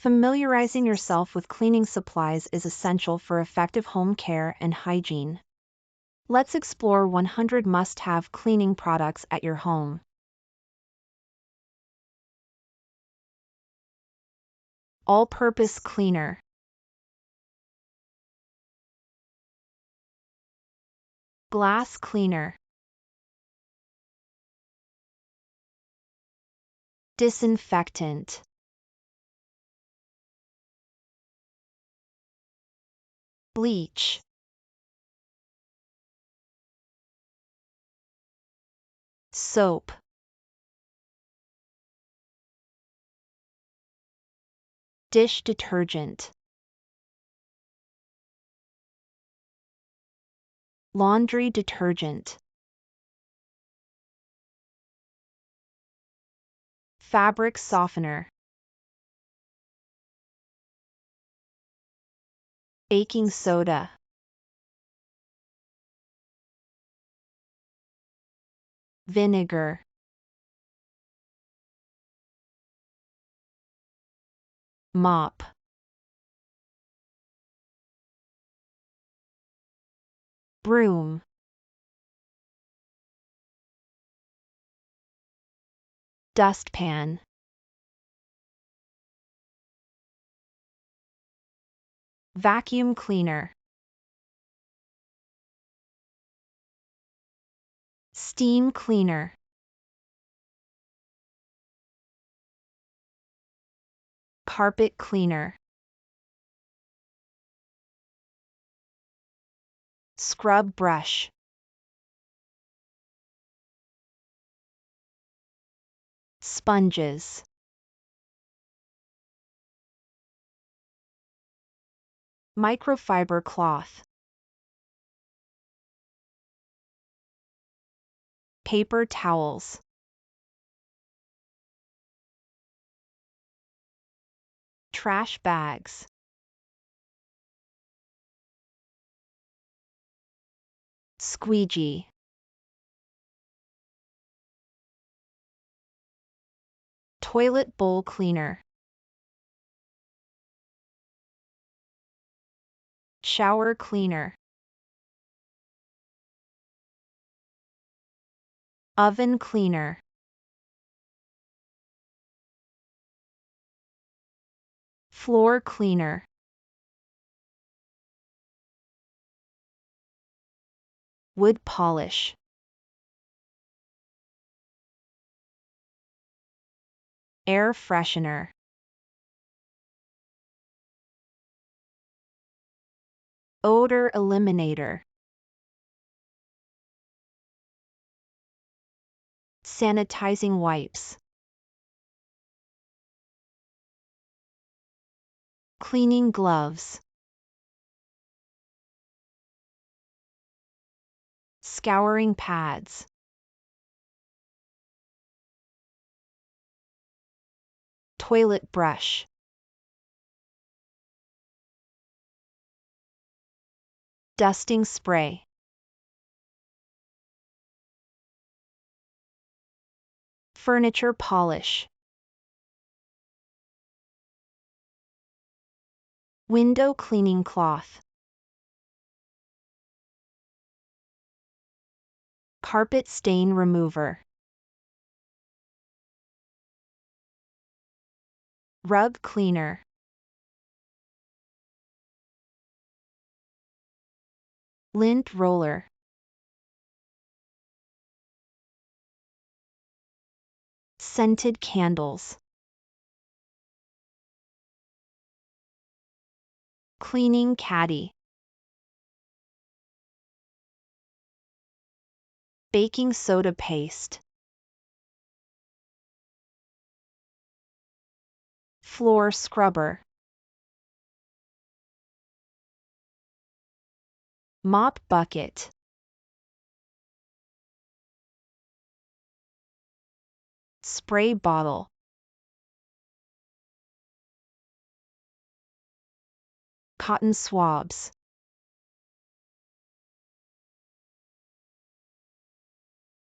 Familiarizing yourself with cleaning supplies is essential for effective home care and hygiene. Let's explore 100 must-have cleaning products at your home. All-purpose cleaner. Glass cleaner. Disinfectant. Bleach. Soap. Dish detergent. Laundry detergent. Fabric softener. Baking soda. Vinegar. Mop. Broom. Dustpan. Vacuum cleaner. Steam cleaner. Carpet cleaner. Scrub brush. Sponges. Microfiber cloth. Paper towels. Trash bags. Squeegee. Toilet bowl cleaner. Shower cleaner. Oven cleaner. Floor cleaner. Wood polish. Air freshener. Odor eliminator. Sanitizing wipes. Cleaning gloves. Scouring pads. Toilet brush. Dusting spray. Furniture polish. Window cleaning cloth. Carpet stain remover. Rug cleaner. Lint roller. Scented candles. Cleaning caddy. Baking soda paste. Floor scrubber. Mop bucket. Spray bottle. Cotton swabs.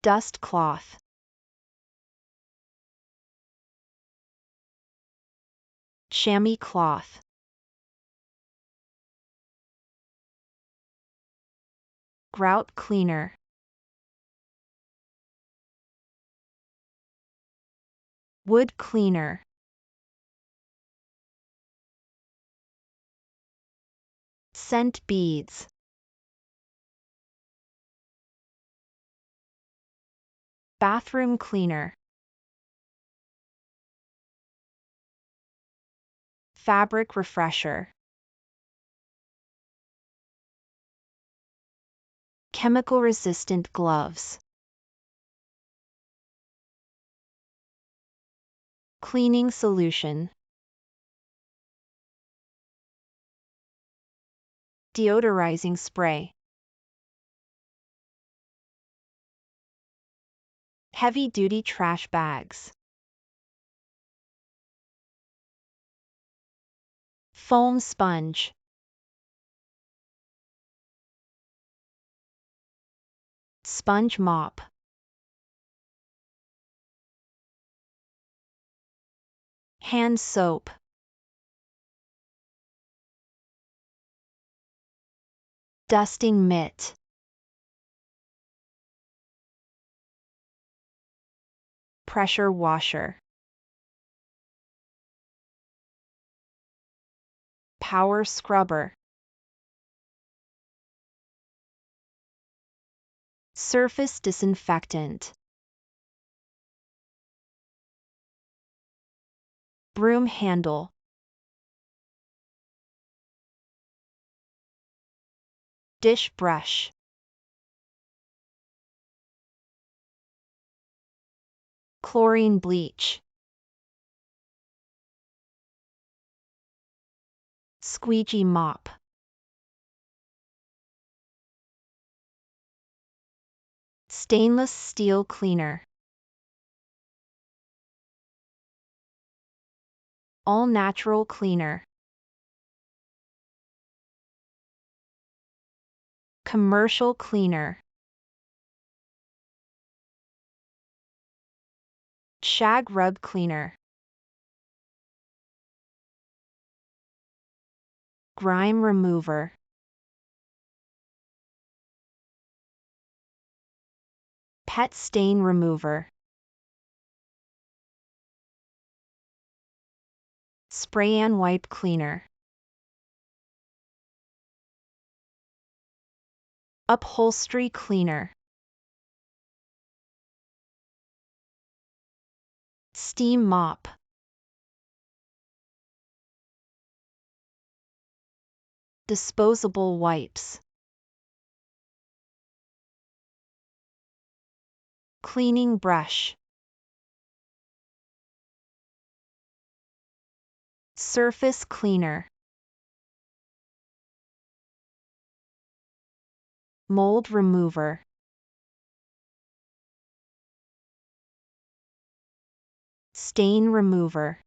Dust cloth. chamois cloth, grout cleaner, wood cleaner, scent beads, bathroom cleaner, fabric refresher, chemical resistant gloves, cleaning solution, deodorizing spray, heavy-duty trash bags, foam sponge, sponge mop, hand soap, dusting mitt, pressure washer, power scrubber, surface disinfectant, broom handle, dish brush, chlorine bleach, squeegee mop, stainless steel cleaner, all natural cleaner, commercial cleaner, shag rug cleaner, grime remover, pet stain remover, spray and wipe cleaner, upholstery cleaner, steam mop, disposable wipes, cleaning brush, surface cleaner, mold remover, stain remover,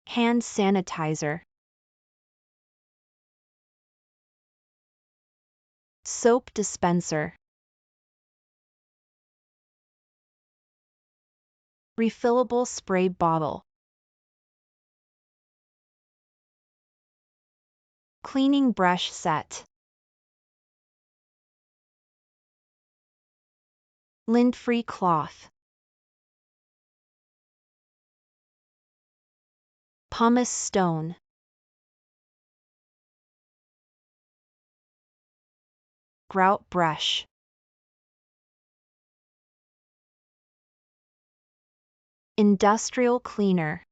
hand sanitizer, soap dispenser, refillable spray bottle, cleaning brush set, lint-free cloth, pumice stone, grout brush, industrial cleaner,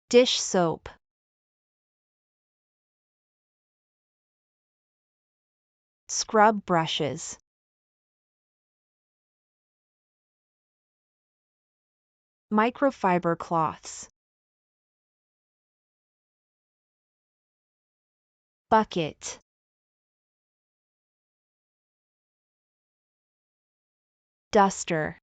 dish soap, scrub brushes, microfiber cloths, bucket, duster,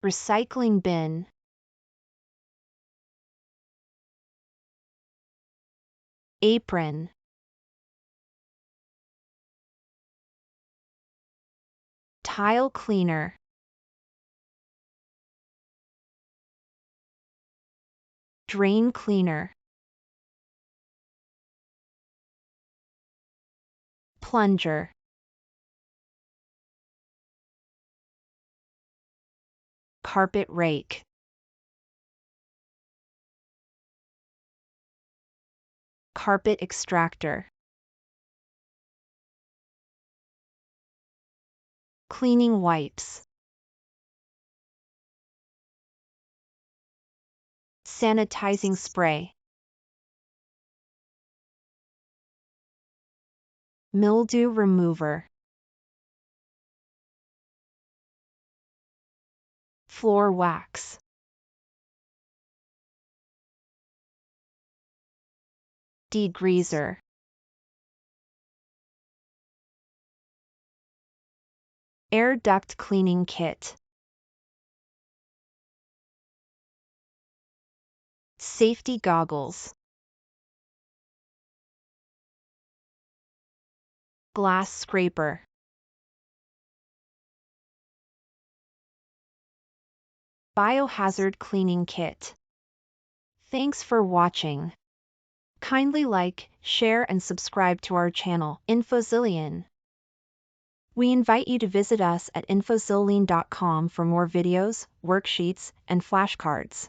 recycling bin, apron, tile cleaner, drain cleaner, plunger, carpet rake, carpet extractor, cleaning wipes, sanitizing spray, mildew remover, floor wax, degreaser, air duct cleaning kit, safety goggles, glass scraper. Biohazard cleaning kit. Thanks for watching. Kindly like, share and subscribe to our channel, Infozillien. We invite you to visit us at infozillien.com for more videos, worksheets, and flashcards.